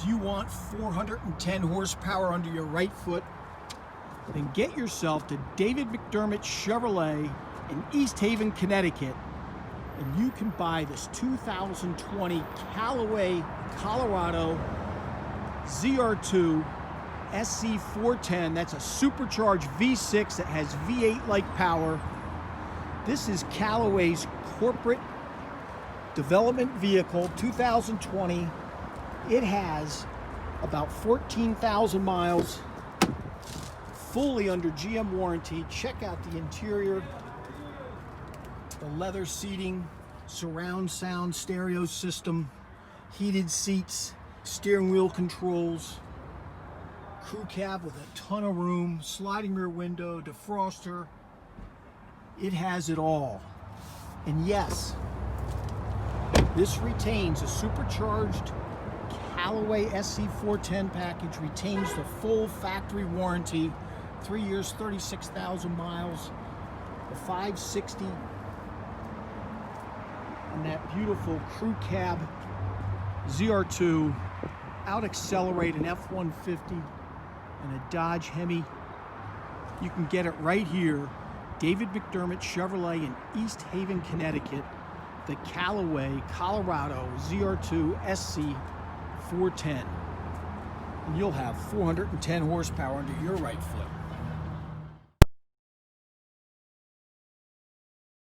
If you want 410 horsepower under your right foot, then get yourself to David McDermott Chevrolet in East Haven, Connecticut, and you can buy this 2020 Callaway Colorado ZR2 SC410. That's a supercharged V6 that has V8-like power. This is Callaway's corporate development vehicle, 2020. It has about 14,000 miles, fully under GM warranty. Check out the interior, the leather seating, surround sound stereo system, heated seats, steering wheel controls, crew cab with a ton of room, sliding rear window, defroster. It has it all. And yes, this retains a supercharged Callaway SC410 package, retains the full factory warranty, 3 years, 36,000 miles, the 560, and that beautiful crew cab ZR2, out-accelerate an F-150 and a Dodge Hemi. You can get it right here, David McDermott Chevrolet in East Haven, Connecticut, the Callaway Colorado ZR2 SC410. And you'll have 410 horsepower under your right foot.